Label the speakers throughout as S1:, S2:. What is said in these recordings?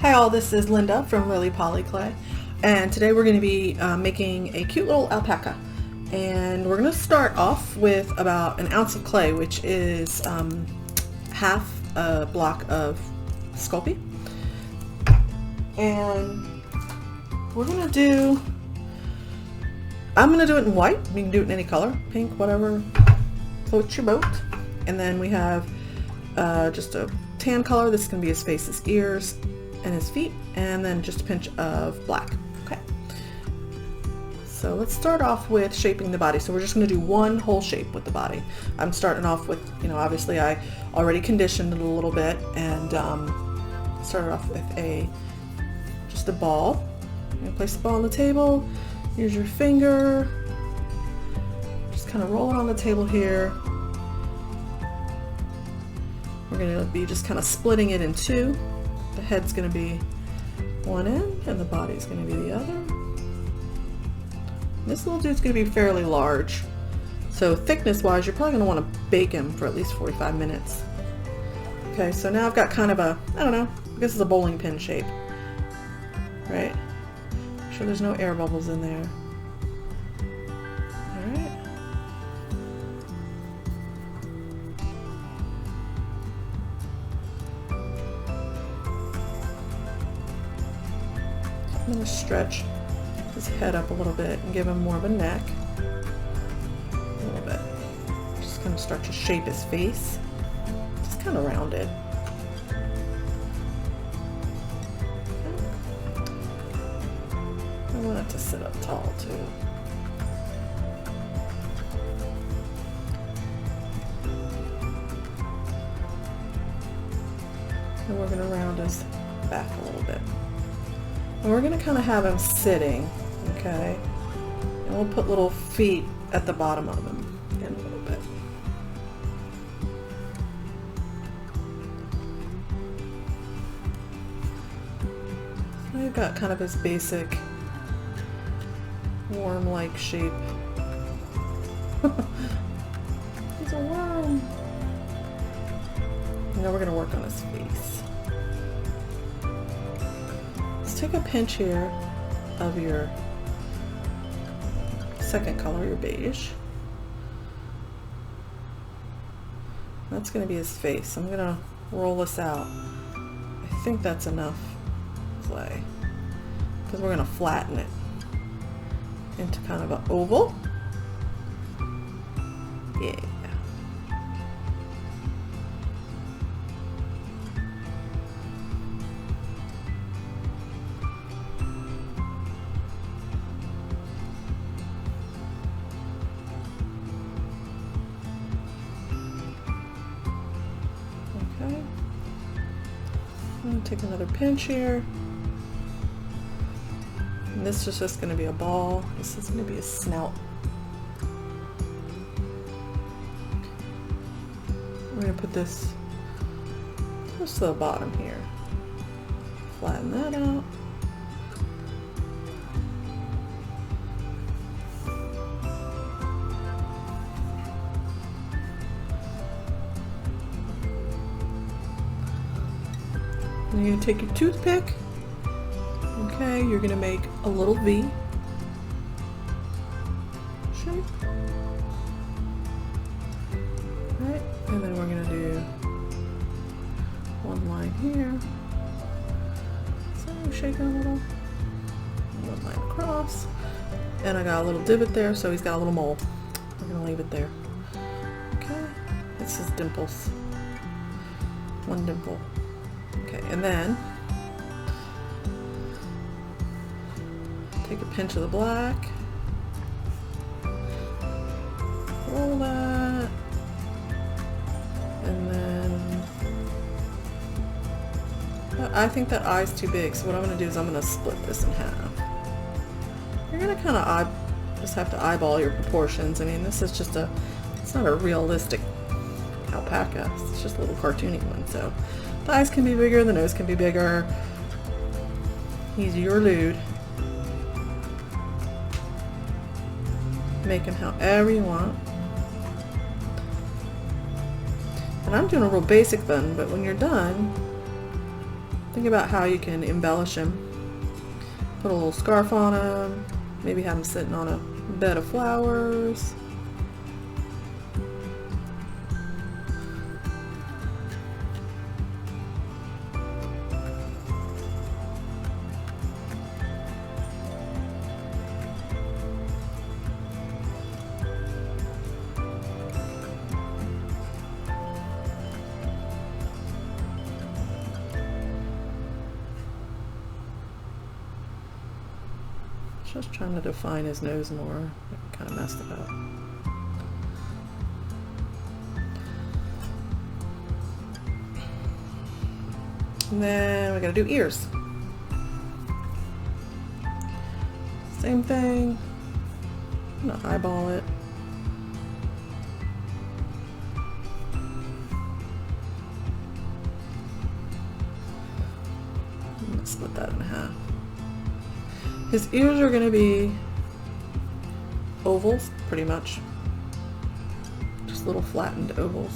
S1: Hi all, this is Linda from Lily Poly Clay, and today we're going to be making a cute little alpaca. And we're going to start off with about an ounce of clay, which is half a block of Sculpey. And we're going to do, I'm going to do it in white. You can do it in any color, pink, whatever floats your boat. And then we have just a tan color. This is going to be his face, his ears, and his feet, and then just a pinch of black. Okay, so let's start off with shaping the body. So we're just going to do one whole shape with the body. I'm starting off with, obviously I already conditioned it a little bit, and started off with just a ball. You're going to place the ball on the table, use your finger, just kind of roll it on the table here. We're going to be just kind of splitting it in two. The head's going to be one end and the body's going to be the other. This little dude's going to be fairly large. So thickness wise, you're probably going to want to bake him for at least 45 minutes. Okay, so now I've got kind of a, I don't know, I guess it's a bowling pin shape. Right? Make sure there's no air bubbles in there. Alright. I'm going to stretch his head up a little bit and give him more of a neck. A little bit. Just going to start to shape his face. Just kind of round it. I want it to sit up tall too. And we're going to round his back a little bit. And we're going to kind of have him sitting, okay? And we'll put little feet at the bottom of him in a little bit. So we've got kind of his basic worm-like shape. He's a worm. Now we're going to work on his face. Take a pinch here of your second color, your beige. That's going to be his face. I'm going to roll this out. I think that's enough clay because we're going to flatten it into kind of an oval. Yeah. I'm going to take another pinch here. And this is just going to be a ball. This is going to be a snout. We're going to put this close to the bottom here. Flatten that out. You're going to take your toothpick, okay, you're going to make a little V shape, right, and then we're going to do one line here, so I'm shaking a little, one line across, and I got a little divot there, so he's got a little mole. We're going to leave it there, okay, this is dimples, one dimple. Okay, and then take a pinch of the black, roll that, and then I think that eye's too big, so what I'm going to do is I'm going to split this in half. You're going to kind of just have to eyeball your proportions. I mean, this is just it's not a realistic alpaca, it's just a little cartoony one, so the eyes can be bigger, the nose can be bigger. He's your dude. Make him however you want. And I'm doing a real basic bun, but when you're done, Think about how you can embellish him. Put a little scarf on him, maybe have him sitting on a bed of flowers. Just trying to define his nose more. I kind of messed it up. And then we gotta do ears. Same thing. I'm gonna eyeball it. I'm gonna split that in half. His ears are going to be ovals, pretty much. Just little flattened ovals.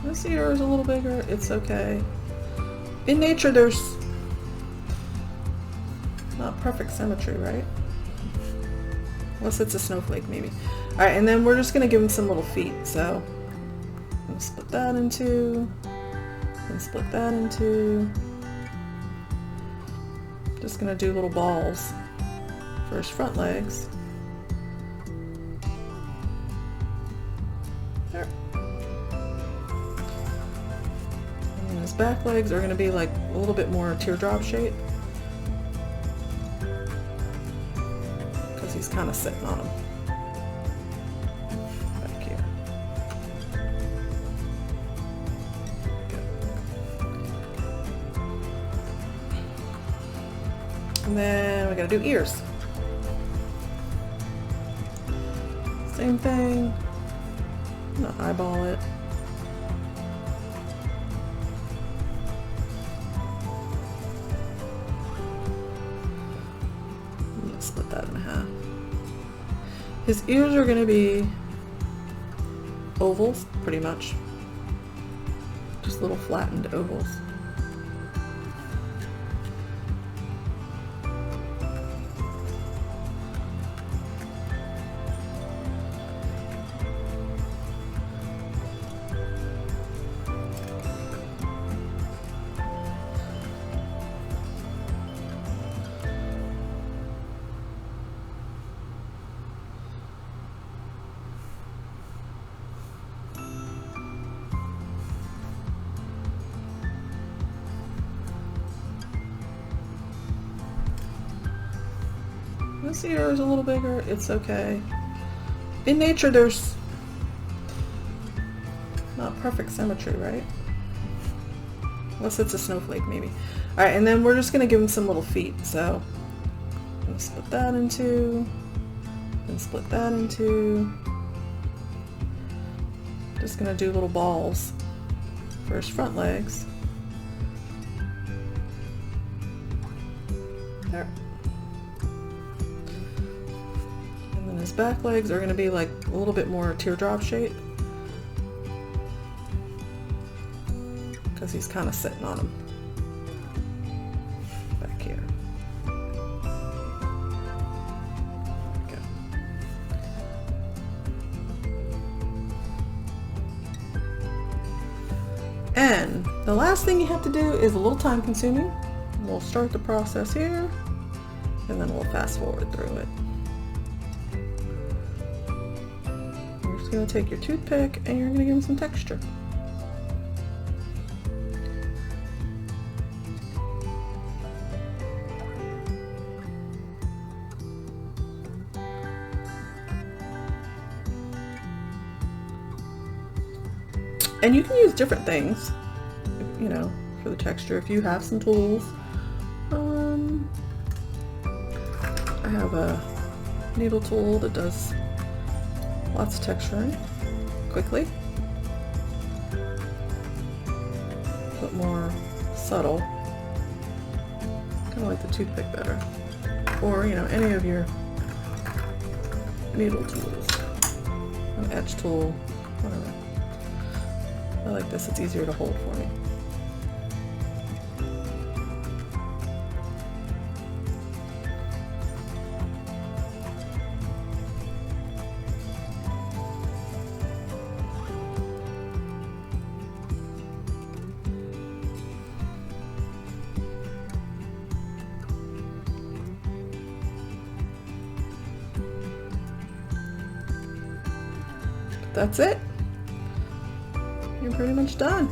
S1: This ear is a little bigger, it's okay. In nature there's not perfect symmetry, right? Unless it's a snowflake maybe. Alright, and then we're just going to give him some little feet. So I'm going to split that in two, and split that in two. Just going to do little balls for his front legs. There. His back legs are going to be like a little bit more teardrop shape because he's kind of sitting on them back here. And then we got to do ears. Same thing. I'm going to eyeball it. Split that in half. His ears are going to be ovals, pretty much. Just little flattened ovals. This ear is a little bigger, it's okay. In nature there's not perfect symmetry, right? Unless it's a snowflake maybe. Alright, and then we're just going to give him some little feet. So I'm going to split that in two, and split that in two. Just going to do little balls for his front legs. There. His back legs are going to be like a little bit more teardrop shape because he's kind of sitting on them back here. There we go. And the last thing you have to do is a little time consuming. We'll start the process here and then we'll fast forward through it. You're going to take your toothpick and you're going to give them some texture. And you can use different things, you know, for the texture if you have some tools. I have a needle tool that does lots of texturing quickly, but more subtle. Kind of like the toothpick better, or you know, any of your needle tools, an edge tool, whatever. I like this, it's easier to hold for me. That's it. You're pretty much done.